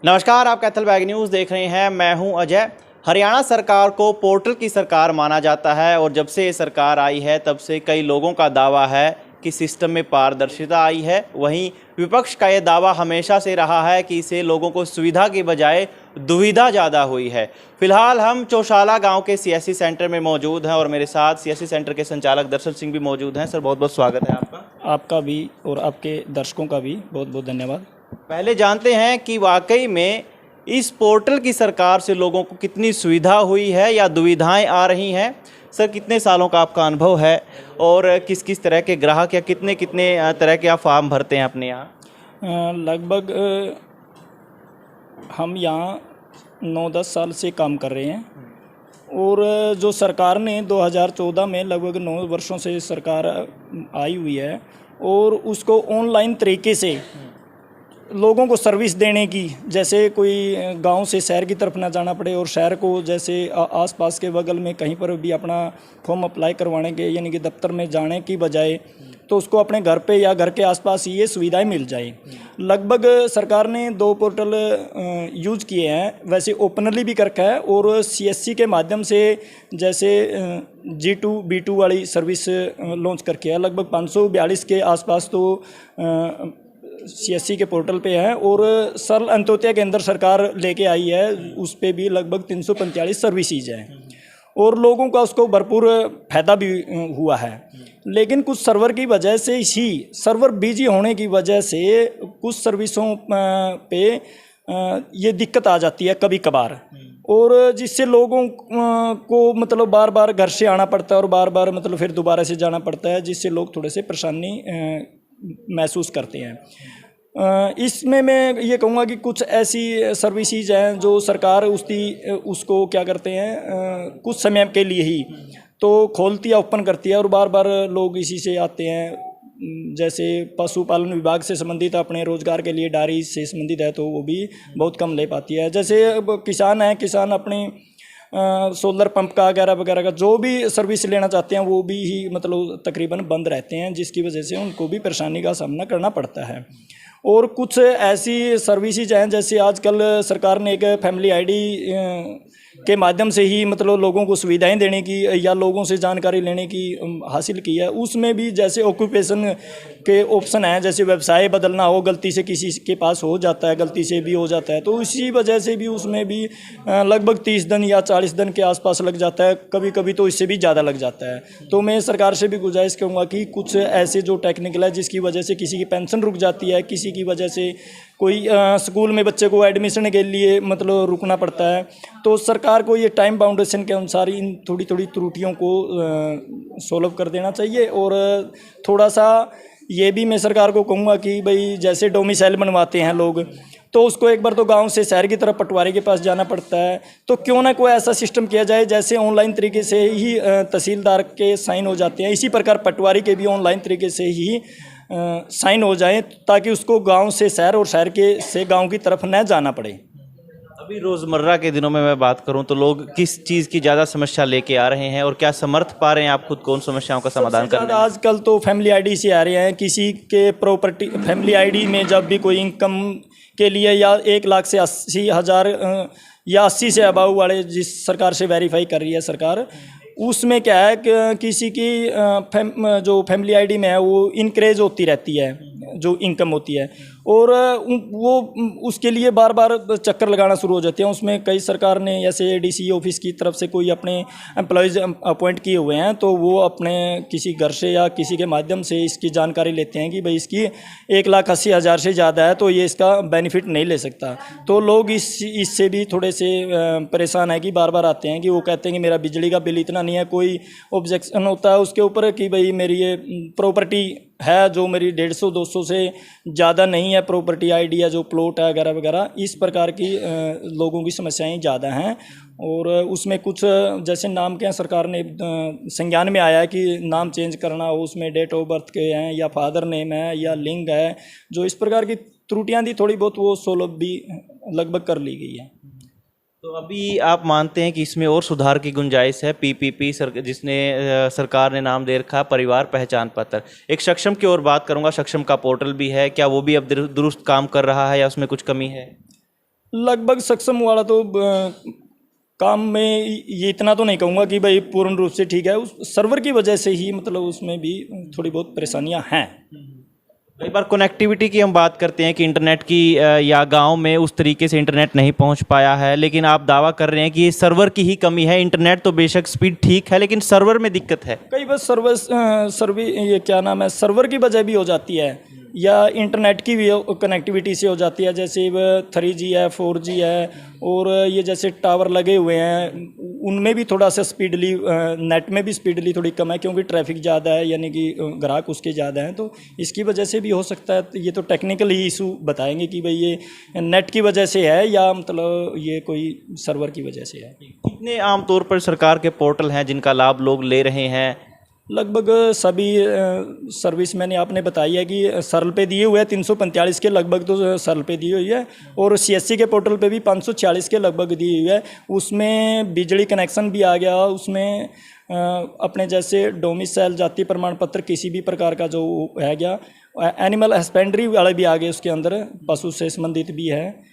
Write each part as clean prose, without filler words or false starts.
नमस्कार, आप Kaithal bag news देख रहे हैं। मैं हूं अजय। हरियाणा सरकार को पोर्टल की सरकार माना जाता है और जब से ये सरकार आई है तब से कई लोगों का दावा है कि सिस्टम में पारदर्शिता आई है। वहीं विपक्ष का ये दावा हमेशा से रहा है कि इससे लोगों को सुविधा की बजाय दुविधा ज़्यादा हुई है। फिलहाल हम चौशाला गांव के सीएससी सेंटर में मौजूद हैं और मेरे साथ सीएससी सेंटर के संचालक दर्शन सिंह भी मौजूद हैं। सर, बहुत बहुत स्वागत है आपका। आपका भी और आपके दर्शकों का भी बहुत बहुत धन्यवाद। पहले जानते हैं कि वाकई में इस पोर्टल की सरकार से लोगों को कितनी सुविधा हुई है या दुविधाएं आ रही हैं। सर, कितने सालों का आपका अनुभव है और किस किस तरह के ग्राहक या कितने कितने तरह के आप फॉर्म भरते हैं अपने यहाँ? लगभग हम यहाँ 9-10 साल से काम कर रहे हैं और जो सरकार ने 2014 में लगभग 9 वर्षों से सरकार आई हुई है और उसको ऑनलाइन तरीके से लोगों को सर्विस देने की, जैसे कोई गांव से शहर की तरफ ना जाना पड़े और शहर को जैसे आसपास के बगल में कहीं पर भी अपना फॉर्म अप्लाई करवाने के यानी कि दफ्तर में जाने की बजाय तो उसको अपने घर पे या घर के आसपास ये सुविधाएं मिल जाए। लगभग सरकार ने 2 पोर्टल यूज किए हैं, वैसे ओपनली भी कर रखा है और सीएससी के माध्यम से जैसे G2 B2 वाली सर्विस लॉन्च करके है। लगभग 542 के आसपास तो सीएससी के पोर्टल पे है और सरल अंत्योदय के अंदर सरकार लेके आई है, उस पर भी लगभग 345 सर्विसेज हैं और लोगों का उसको भरपूर फायदा भी हुआ है। लेकिन कुछ सर्वर की वजह से, इसी सर्वर बिजी होने की वजह से कुछ सर्विसों पे ये दिक्कत आ जाती है कभी कभार, और जिससे लोगों को मतलब बार बार घर से आना पड़ता है और बार बार मतलब फिर दोबारा से जाना पड़ता है, जिससे लोग थोड़े से परेशानी महसूस करते हैं। इसमें मैं ये कहूँगा कि कुछ ऐसी सर्विसेज हैं जो सरकार उसको क्या करते हैं, कुछ समय के लिए ही तो खोलती है, ओपन करती है और बार बार लोग इसी से आते हैं। जैसे पशुपालन विभाग से संबंधित अपने रोजगार के लिए डायरी से संबंधित है तो वो भी बहुत कम ले पाती है। जैसे किसान हैं, किसान अपनी सोलर पंप का वगैरह वगैरह का जो भी सर्विस लेना चाहते हैं वो भी ही मतलब तकरीबन बंद रहते हैं, जिसकी वजह से उनको भी परेशानी का सामना करना पड़ता है। और कुछ ऐसी सर्विसेज हैं, जैसे आजकल सरकार ने एक फैमिली आईडी के माध्यम से ही मतलब लोगों को सुविधाएं देने की या लोगों से जानकारी लेने की हासिल की है। उसमें भी जैसे ऑक्यूपेशन के ऑप्शन हैं, जैसे व्यवसाय बदलना हो, गलती से किसी के पास हो जाता है, गलती से भी हो जाता है, तो इसी वजह से भी उसमें भी लगभग 30 दिन या 40 दिन के आसपास लग जाता है, कभी कभी तो इससे भी ज़्यादा लग जाता है। तो मैं सरकार से भी गुजारिश करूँगा कि कुछ ऐसे जो टेक्निकल है जिसकी वजह से किसी की पेंशन रुक जाती है, किसी की वजह से कोई स्कूल में बच्चे को एडमिशन के लिए मतलब रुकना पड़ता है, तो सरकार को ये टाइम बाउंडेशन के अनुसार इन थोड़ी थोड़ी त्रुटियों को सॉल्व कर देना चाहिए। और थोड़ा सा ये भी मैं सरकार को कहूँगा कि भाई जैसे डोमिसाइल बनवाते हैं लोग, तो उसको एक बार तो गांव से शहर की तरफ पटवारी के पास जाना पड़ता है, तो क्यों ना कोई ऐसा सिस्टम किया जाए जैसे ऑनलाइन तरीके से ही तहसीलदार के साइन हो जाते हैं, इसी प्रकार पटवारी के भी ऑनलाइन तरीके से ही साइन हो जाए, ताकि उसको गांव से शहर और शहर के से गांव की तरफ न जाना पड़े। अभी रोज़मर्रा के दिनों में मैं बात करूं तो लोग किस चीज़ की ज़्यादा समस्या लेके आ रहे हैं और क्या समर्थ पा रहे हैं आप खुद कौन समस्याओं का समाधान करने में? आजकल तो फैमिली आईडी से आ रहे हैं। किसी के प्रॉपर्टी फैमिली आईडी में जब भी कोई इनकम के लिए या 1 लाख से 80,000 या 80 से अबाव वाले जिस सरकार से वेरीफाई कर रही है सरकार, उसमें क्या है कि किसी की जो फैमिली आईडी में है वो इनक्रीज होती रहती है जो इनकम होती है, और वो उसके लिए बार बार चक्कर लगाना शुरू हो जाते हैं। उसमें कई सरकार ने जैसे डीसी ऑफिस की तरफ से कोई अपने एम्प्लॉयज़ अपॉइंट किए हुए हैं, तो वो अपने किसी घर से या किसी के माध्यम से इसकी जानकारी लेते हैं कि भाई इसकी 1,80,000 से ज़्यादा है तो ये इसका बेनिफिट नहीं ले सकता। तो लोग इससे भी थोड़े से परेशान है कि बार बार आते हैं कि वो कहते हैं कि मेरा बिजली का बिल इतना नहीं है, कोई ऑब्जेक्शन होता है उसके ऊपर कि भाई मेरी ये प्रॉपर्टी है जो मेरी 150-200 से ज़्यादा नहीं है, प्रॉपर्टी आईडी या जो प्लॉट है वगैरह वगैरह, इस प्रकार की लोगों की समस्याएं ज़्यादा हैं। और उसमें कुछ जैसे नाम के हैं, सरकार ने संज्ञान में आया है कि नाम चेंज करना हो, उसमें डेट ऑफ बर्थ के हैं या फादर नेम है या लिंग है, जो इस प्रकार की त्रुटियां थी थोड़ी बहुत वो सोल्व भी लगभग कर ली गई है। तो अभी आप मानते हैं कि इसमें और सुधार की गुंजाइश है? पीपीपी जिसने सरकार ने नाम दे रखा परिवार पहचान पत्र, एक सक्षम की ओर बात करूंगा, सक्षम का पोर्टल भी है, क्या वो भी अब दुरुस्त काम कर रहा है या उसमें कुछ कमी है? लगभग सक्षम वाला तो काम में ये इतना तो नहीं कहूँगा कि भाई पूर्ण रूप से ठीक है, उस सर्वर की वजह से ही मतलब उसमें भी थोड़ी बहुत परेशानियां हैं। कई बार कनेक्टिविटी की हम बात करते हैं कि इंटरनेट की या गांव में उस तरीके से इंटरनेट नहीं पहुंच पाया है, लेकिन आप दावा कर रहे हैं कि ये सर्वर की ही कमी है। इंटरनेट तो बेशक स्पीड ठीक है, लेकिन सर्वर में दिक्कत है। कई बार ये क्या नाम है, सर्वर की वजह भी हो जाती है या इंटरनेट की भी कनेक्टिविटी से हो जाती है। जैसे 3G है, 4G है, और ये जैसे टावर लगे हुए हैं उनमें भी थोड़ा सा स्पीडली, नेट में भी स्पीडली थोड़ी कम है क्योंकि ट्रैफिक ज़्यादा है, यानी कि ग्राहक उसके ज़्यादा हैं, तो इसकी वजह से भी हो सकता है। ये तो टेक्निकल ही इशू बताएंगे कि भाई ये नेट की वजह से है या मतलब ये कोई सर्वर की वजह से है। कितने आमतौर पर सरकार के पोर्टल हैं जिनका लाभ लोग ले रहे हैं? लगभग सभी सर्विस मैंने आपने बताई है कि सरल पे दिए हुए हैं 345 के लगभग तो सरल पे दी हुई है, और CSC के पोर्टल पे भी 546 के लगभग दी हुई है। उसमें बिजली कनेक्शन भी आ गया, उसमें अपने जैसे डोमिसाइल जाति प्रमाण पत्र किसी भी प्रकार का जो है गया, एनिमल हस्बेंड्री वाले भी आ गए उसके अंदर, पशु से संबंधित भी है,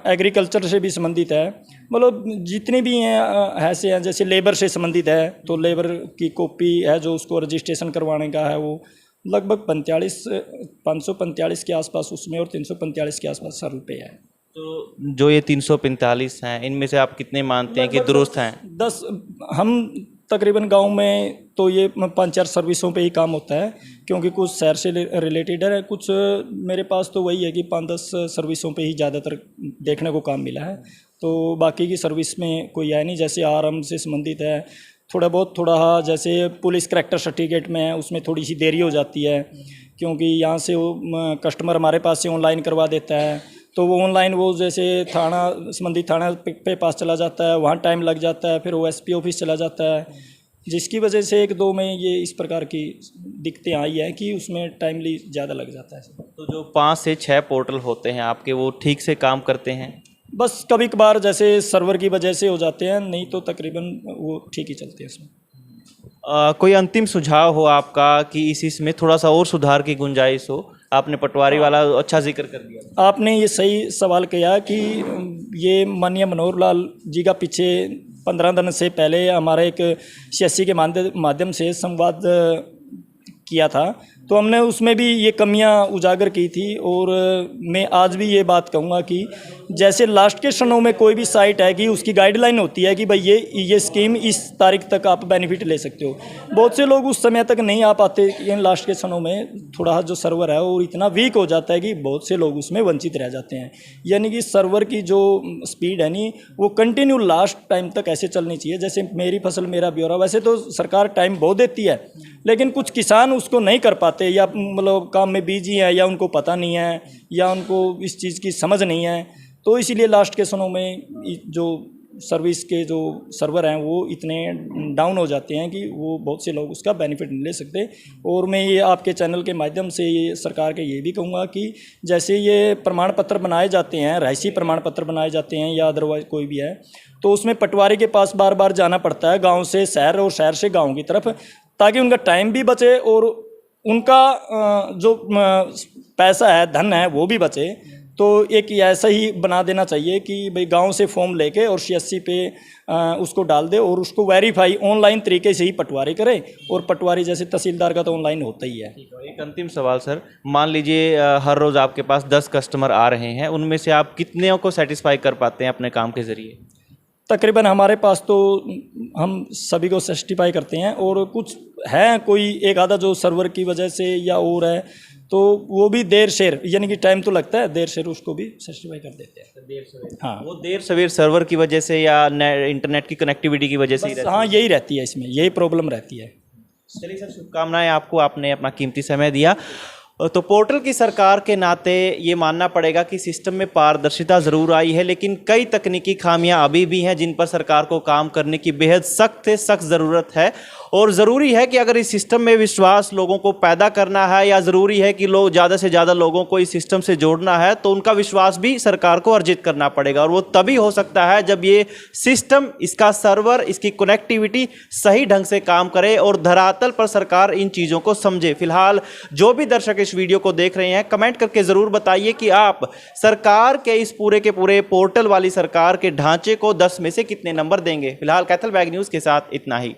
एग्रीकल्चर से भी संबंधित है, मतलब जितने भी हैं ऐसे हैं। जैसे लेबर से संबंधित है तो लेबर की कॉपी है जो उसको रजिस्ट्रेशन करवाने का है, वो लगभग 545 के आसपास उसमें, और 345 के आसपास सरल पे है। तो जो ये 345 हैं, इनमें से आप कितने मानते हैं कि दुरुस्त हैं? 10 हम तकरीबन गांव में तो ये 5-4 सर्विसों पे ही काम होता है, क्योंकि कुछ शहर से रिलेटेड है, कुछ मेरे पास तो वही है कि 5-10 सर्विसों पे ही ज़्यादातर देखने को काम मिला है। तो बाकी की सर्विस में कोई है नहीं। जैसे आरएम से संबंधित है थोड़ा जैसे पुलिस करैक्टर सर्टिफिकेट में है, उसमें थोड़ी सी देरी हो जाती है, क्योंकि यहाँ से वो कस्टमर हमारे पास से ऑनलाइन करवा देता है, तो वो ऑनलाइन वो जैसे थाना संबंधित थाना पे पास चला जाता है, वहाँ टाइम लग जाता है, फिर वो SP ऑफिस चला जाता है, जिसकी वजह से 1-2 में ये इस प्रकार की दिक्कतें आई हैं कि उसमें टाइमली ज़्यादा लग जाता है। तो जो 5 से 6 पोर्टल होते हैं आपके, वो ठीक से काम करते हैं? बस कभी कभार जैसे सर्वर की वजह से हो जाते हैं, नहीं तो तकरीबन वो ठीक ही चलते हैं इसमें। कोई अंतिम सुझाव हो आपका कि इसमें थोड़ा सा और सुधार की गुंजाइश हो? आपने पटवारी वाला अच्छा जिक्र कर दिया। आपने ये सही सवाल किया कि ये माननीय मनोहर लाल जी का पीछे 15 दिन से पहले हमारा एक CSC के माध्यम से संवाद किया था, तो हमने उसमें भी ये कमियां उजागर की थी। और मैं आज भी ये बात कहूँगा कि जैसे लास्ट के क्षणों में कोई भी साइट है कि उसकी गाइडलाइन होती है कि भाई ये स्कीम इस तारीख तक आप बेनिफिट ले सकते हो। बहुत से लोग उस समय तक नहीं आ पाते, इन लास्ट के क्षणों में थोड़ा जो सर्वर है वो इतना वीक हो जाता है कि बहुत से लोग उसमें वंचित रह जाते हैं। यानी कि सर्वर की जो स्पीड है नहीं, वो कंटिन्यू लास्ट टाइम तक ऐसे चलनी चाहिए। जैसे मेरी फसल मेरा ब्यौरा, वैसे तो सरकार टाइम बहुत देती है, लेकिन कुछ किसान उसको नहीं कर पाते, या मतलब काम में बिजी है, या उनको पता नहीं है, या उनको इस चीज़ की समझ नहीं है, तो इसीलिए लास्ट के क्षणों में जो सर्विस के जो सर्वर हैं वो इतने डाउन हो जाते हैं कि वो बहुत से लोग उसका बेनिफिट नहीं ले सकते। और मैं ये आपके चैनल के माध्यम से ये सरकार के ये भी कहूँगा कि जैसे ये प्रमाण पत्र बनाए जाते हैं, रहायशी प्रमाण पत्र बनाए जाते हैं या अदरवाइज कोई भी है, तो उसमें पटवारी के पास बार बार जाना पड़ता है, गाँव से शहर और शहर से गाँव की तरफ, ताकि उनका टाइम भी बचे और उनका जो पैसा है, धन है, वो भी बचे। तो एक ऐसा ही बना देना चाहिए कि भाई गांव से फॉर्म लेके और CSC पे उसको डाल दे और उसको वेरीफाई ऑनलाइन तरीके से ही पटवारी करे, और पटवारी जैसे तहसीलदार का तो ऑनलाइन होता ही है। एक अंतिम सवाल सर, मान लीजिए हर रोज़ आपके पास 10 कस्टमर आ रहे हैं, उनमें से आप कितने को सेटिस्फाई कर पाते हैं अपने काम के ज़रिए? तकरीबन हमारे पास तो हम सभी को सेटिस्फाई करते हैं, और कुछ है कोई एक आधा जो सर्वर की वजह से या और है, तो वो भी देर शेर, यानी कि टाइम तो लगता है, देर शेर उसको भी सेटिस्फाई कर देते हैं। देर सवेर, हाँ, वो देर सवेर सर्वर की वजह से या इंटरनेट की कनेक्टिविटी की वजह से ही रहती है? हाँ, यही रहती है, इसमें यही प्रॉब्लम रहती है। चलिए सर, शुभकामनाएं आपको, आपने अपना कीमती समय दिया। तो पोर्टल की सरकार के नाते ये मानना पड़ेगा कि सिस्टम में पारदर्शिता ज़रूर आई है, लेकिन कई तकनीकी खामियां अभी भी हैं जिन पर सरकार को काम करने की बेहद सख्त से सख्त ज़रूरत है। और ज़रूरी है कि अगर इस सिस्टम में विश्वास लोगों को पैदा करना है, या ज़रूरी है कि लोग ज़्यादा से ज़्यादा लोगों को इस सिस्टम से जोड़ना है, तो उनका विश्वास भी सरकार को अर्जित करना पड़ेगा। और वो तभी हो सकता है जब ये सिस्टम, इसका सर्वर, इसकी कनेक्टिविटी सही ढंग से काम करे और धरातल पर सरकार इन चीज़ों को समझे। फिलहाल जो भी दर्शक इस इस वीडियो को देख रहे हैं, कमेंट करके ज़रूर बताइए कि आप सरकार के इस पूरे के पूरे पोर्टल वाली सरकार के ढांचे को 10 में से कितने नंबर देंगे। फिलहाल कैथल बैग न्यूज़ के साथ इतना ही।